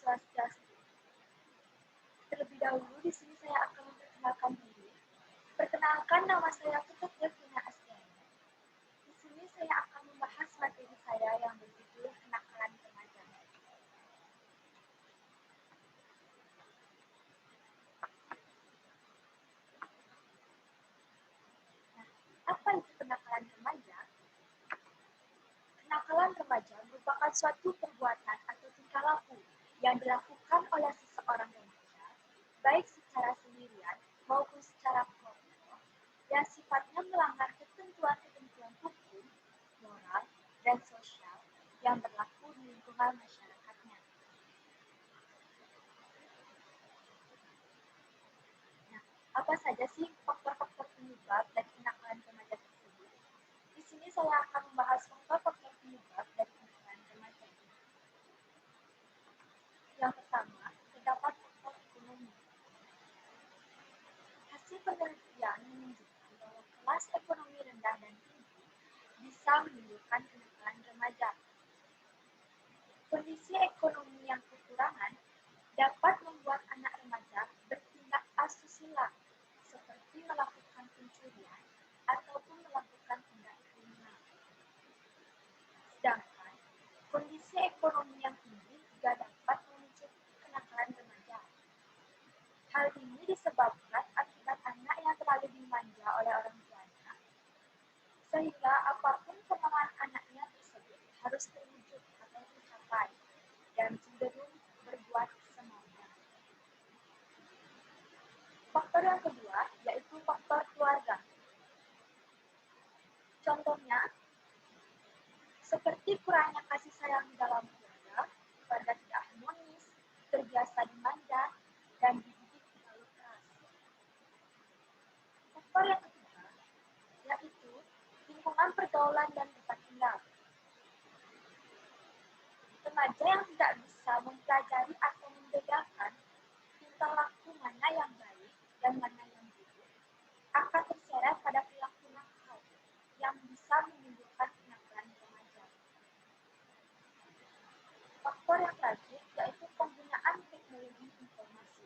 Swastiastu. Terlebih dahulu di sini saya akan memperkenalkan diri. Perkenalkan, nama saya Putut Devina Astiani. Di sini saya akan membahas materi saya yang berjudul kenakalan remaja. Nah, apa itu kenakalan remaja? Kenakalan remaja merupakan suatu perbuatan atau tingkah laku yang dilakukan oleh seseorang remaja, baik secara sendirian maupun secara kelompok, yang sifatnya melanggar ketentuan-ketentuan hukum, moral, dan sosial yang berlaku di lingkungan masyarakatnya. Nah, apa saja sih faktor-faktor penyebab dari kenakalan remaja tersebut? Di sini saya akan membahas faktor-faktor penyebab dari kenakalan remaja. Yang pertama, terdapat faktor ekonomi. Hasil penelitian menunjukkan bahwa kelas ekonomi rendah dan tinggi bisa menimbulkan kenakalan remaja. Kondisi ekonomi yang kekurangan dapat membuat anak remaja bertindak asusila, seperti melakukan pencurian ataupun melakukan tindak kriminal. Sedangkan kondisi ekonomi yang tinggi juga dapat memicu kenakalan remaja. Hal ini disebabkan akibat anak yang terlalu dimanja oleh orang tuanya, sehingga apapun kemauan anaknya tersebut harus terwujud atau tercapai, dan cenderung berbuat semaunya. Faktor yang kedua yaitu faktor keluarga. Contohnya, seperti kurangnya kasih sayang di dalam keluarga tidak harmonis, terbiasa dimanja, dan dididik terlalu keras. Faktor yang ketiga yaitu lingkungan pergaulan dan tempat tinggal. Remaja yang tidak bisa mempelajari atau membedakan tingkah laku mana yang baik dan mana yang buruk akan terseret pada perilaku nakal yang bisa menimbulkan kenakalan remaja. Faktor yang terakhir yaitu penggunaan teknologi informasi.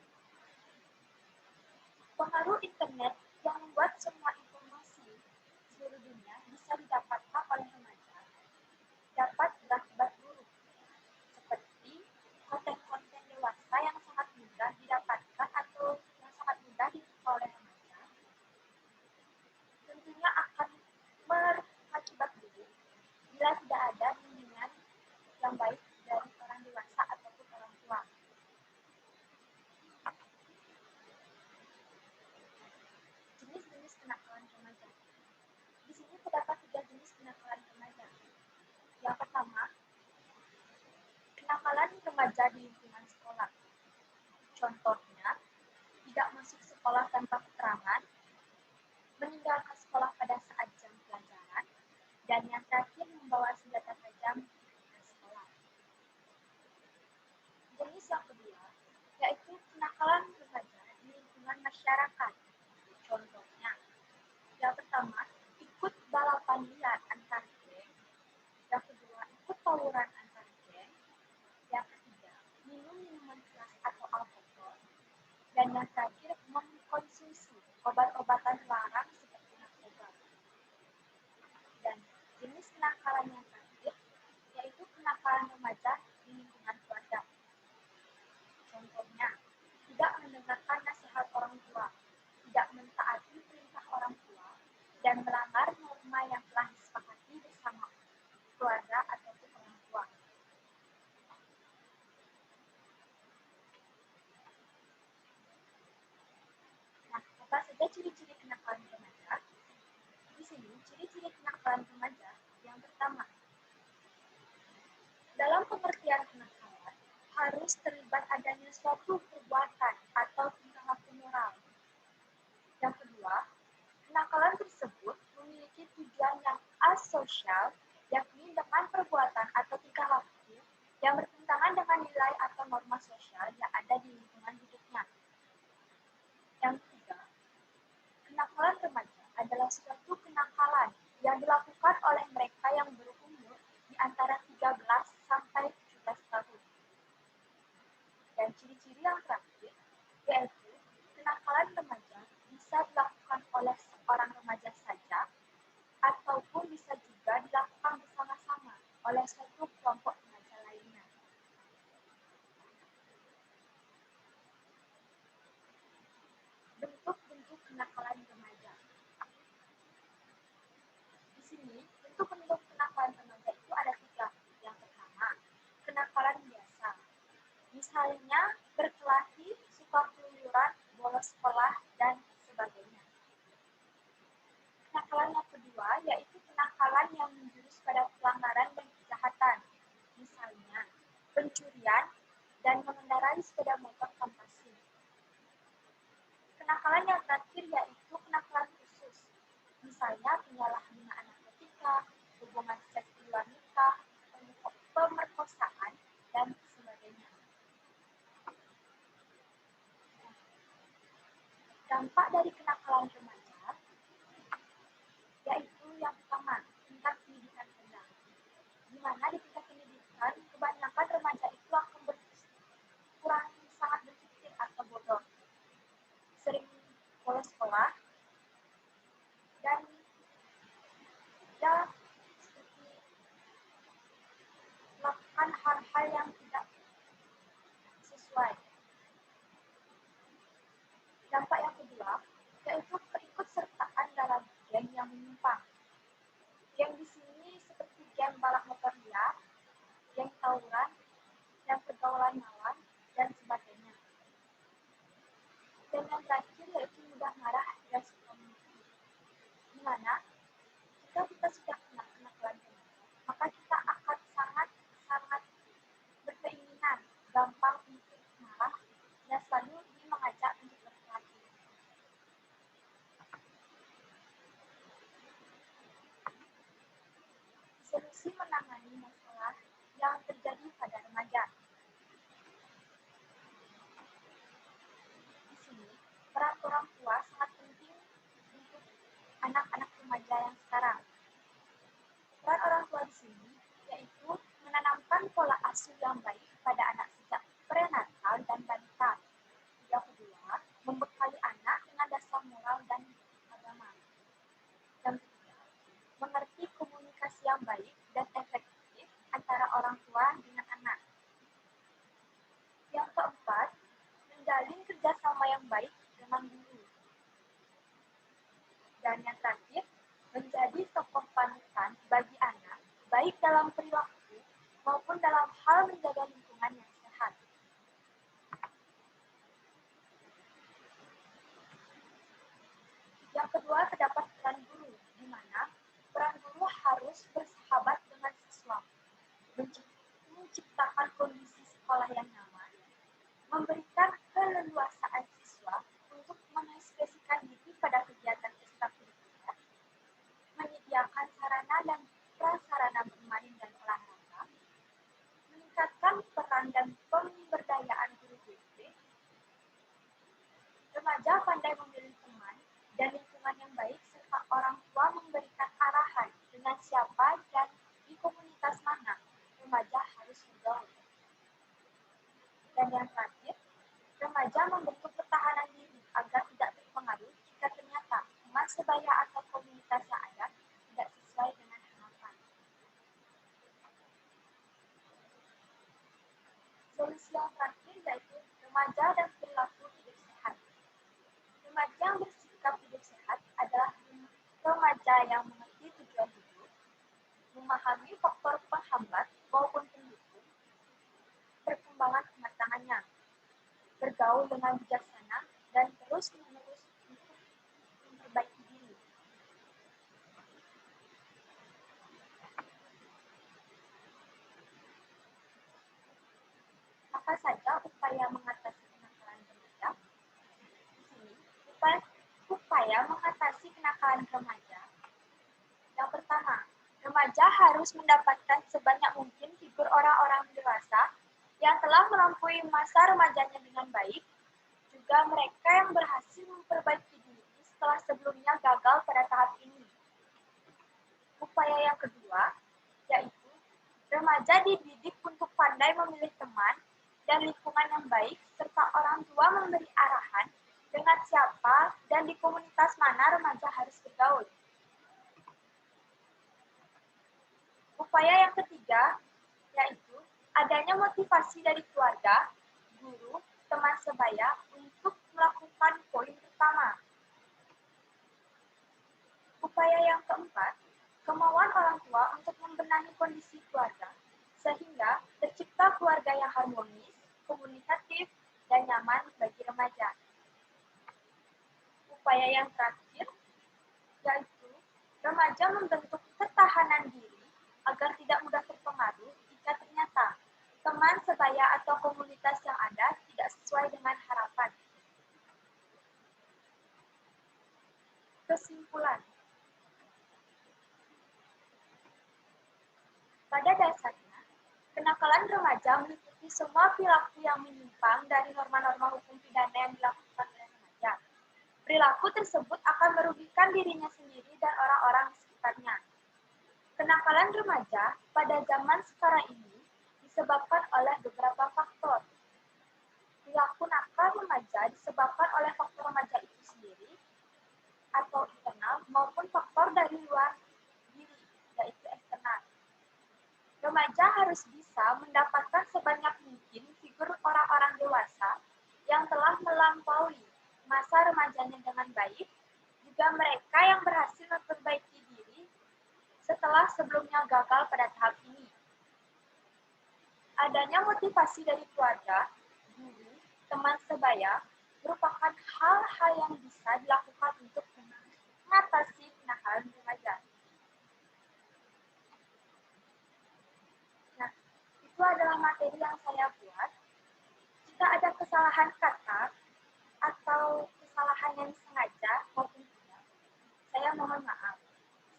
Pengaruh internet yang membuat semua informasi seluruh dunia bisa didapatkan oleh remaja dapat berakibat buruk, seperti konten-konten dewasa yang sangat mudah didapatkan atau yang sangat mudah ditipu oleh remaja, tentunya akan berakibat buruk bila tidak ada bimbingan yang baik dari orang dewasa ataupun orang tua. Jenis-jenis kenakalan remaja. Di sini terdapat 3 jenis kenakalan remaja. Yang pertama, kenakalan remaja di lingkungan sekolah. Contohnya, tidak masuk sekolah tanpa keterangan, meninggalkan sekolah pada saat jam pelajaran, dan yang terakhir membawa senjata tajam ke sekolah. Jenis yang kedua yaitu kenakalan remaja di lingkungan masyarakat. Contohnya, yang pertama, ikut balapan liar antar geng. Yang kedua, ikut tawuran antar geng. Yang ketiga, minum minuman keras atau alkohol. Dan yang terakhir, mengkonsumsi obat-obatan terlarang seperti narkoba. Dan jenis kenakalan yang terakhir yaitu kenakalan remaja di lingkungan keluarga. Contohnya, tidak mendengarkan nasihat orang tua, tidak mentaati perintah orang tua, dan melanggar norma yang telah disepakati bersama keluarga ataupun orang tua. Nah, apa saja ciri-ciri kenakalan remaja? Di sini, ciri-ciri kenakalan remaja yang pertama, dalam pengertian kenakalan harus terlibat adanya suatu perbuatan atau tingkah laku moral. Yang kedua, kenakalan tersebut memiliki tujuan yang asosial, yakni dengan perbuatan atau tingkah laku yang bertentangan dengan nilai atau norma sosial yang ada di lingkungan hidupnya. Yang ketiga, kenakalan remaja adalah suatu kenakalan yang dilakukan oleh mereka yang berumur di antara 13 sampai 17 tahun. oleh suatu kelompok remaja lainnya. Bentuk-bentuk kenakalan remaja. Di sini, bentuk-bentuk kenakalan remaja itu ada 3. Yang pertama, kenakalan biasa. Misalnya berkelahi, suka keluyuran, bolos sekolah, dan sebagainya. Kenakalan yang kedua yaitu kenakalan yang menjurus pada pelanggaran dan kejahatan. Misalnya pencurian dan mengendarai sepeda motor tanpa SIM. Kenakalan yang terakhir yaitu kenakalan khusus. Misalnya penyalahgunaan narkotika, hubungan seks di luar nikah, pemerkosaan, dan sebagainya. Dampak dari kenakalan remaja yaitu yang pertama, tingkat pendidikan rendah. Di mana di tingkat pendidikan, kebanyakan remaja itu akan kurang sangat berpikir atau bodoh. Sering bolos sekolah, dan ya seperti melakukan hal-hal yang tidak sesuai. Dampak yang kedua, yaitu keikutsertaan dalam geng yang menyimpang. Geng di sini seperti geng balap motor liar, geng tawuran, yang pergaulan malam, dan sebagainya. Dan yang terakhir yaitu mudah marah dan suka mengikuti. Di mana jika kita sudah kena kenakalan remaja, maka kita akan sangat berkeinginan gampang untuk marah dan selalu ingin mengajak untuk berkelahi. Solusi menangani masalah yang terjadi pada remaja. Di sini, peran orang tua sangat penting untuk anak-anak remaja yang sekarang. Peran orang tua di sini yaitu menanamkan pola asuh yang baik pada anak sejak prenatal dan balita. Yang kedua, membekali anak dengan dasar moral dan agama. Yang ketiga, mengerti komunikasi yang baik dan efektif antara orang tua dengan anak. Yang keempat, menjalin kerjasama yang baik dengan guru. Dan yang terakhir, menjadi tokoh panutan bagi anak, baik dalam perilaku maupun dalam hal menjaga lingkungan yang sehat. Yang kedua, terdapat peran guru, di mana peran guru harus bersahabat dengan siswa, menciptakan kondisi sekolah yang nyaman, memberikan keleluasaan siswa untuk mengekspresikan diri pada kegiatan ekstrakurikuler, menyediakan sarana dan prasarana bermain dan olahraga, meningkatkan peran dan pemberdayaan guru BK, remaja pandai memilih teman dan lingkungan yang baik serta orang tua memberikan arahan dengan siapa dan di komunitas mana remaja harus bergaul. Dan yang terakhir, remaja membentuk pertahanan diri agar tidak terpengaruh jika ternyata teman sebaya atau komunitas yang ada tidak sesuai dengan harapan. Solusi yang terakhir yaitu remaja dan perilaku hidup sehat. Remaja yang bersikap hidup sehat adalah remaja yang mengerti tujuan hidup, memahami faktor penghambat maupun pendukung perkembangan kematangannya, bergaul dengan bijaksana, dan terus-menerus untuk memperbaiki diri. Apa saja upaya mengatasi kenakalan remaja? Di sini, upaya mengatasi kenakalan remaja. Yang pertama, remaja harus mendapatkan sebanyak mungkin figur orang-orang dewasa yang telah melampaui masa remajanya dengan baik, juga mereka yang berhasil memperbaiki diri setelah sebelumnya gagal pada tahap ini. Upaya yang kedua, yaitu remaja dididik untuk pandai memilih teman dan lingkungan yang baik, serta orang tua memberi arahan dengan siapa dan di komunitas mana remaja harus bergaul. Upaya yang ketiga yaitu adanya motivasi dari keluarga, guru, teman sebaya untuk melakukan poin pertama. Upaya yang keempat, kemauan orang tua untuk membenahi kondisi keluarga sehingga tercipta keluarga yang harmonis, komunikatif, dan nyaman bagi remaja. Upaya yang terakhir yaitu remaja membentuk ketahanan diri agar tidak mudah terpengaruh jika ternyata teman sebaya atau komunitas yang ada tidak sesuai dengan harapan. Kesimpulan, pada dasarnya, kenakalan remaja meliputi semua perilaku yang menyimpang dari norma-norma hukum pidana yang dilakukan oleh remaja. Perilaku tersebut akan merugikan dirinya sendiri dan orang-orang di sekitarnya. Kenakalan remaja pada zaman sekarang ini disebabkan oleh beberapa faktor. Perilaku nakal remaja disebabkan oleh faktor remaja itu sendiri atau internal maupun faktor dari luar diri, yaitu eksternal. Remaja harus bisa mendapatkan sebanyak mungkin figur orang-orang dewasa yang telah melampaui masa remajanya dengan baik, juga mereka yang berhasil memperbaiki diri setelah sebelumnya gagal pada tahap ini. Adanya motivasi dari keluarga, guru, teman sebaya merupakan hal-hal yang bisa dilakukan untuk mengatasi kenakalan remaja. Nah, itu adalah materi yang saya buat. Jika ada kesalahan kata atau kesalahan yang sengaja maupun tidak, saya mohon maaf.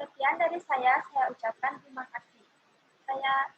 Sekian dari saya ucapkan terima kasih. Saya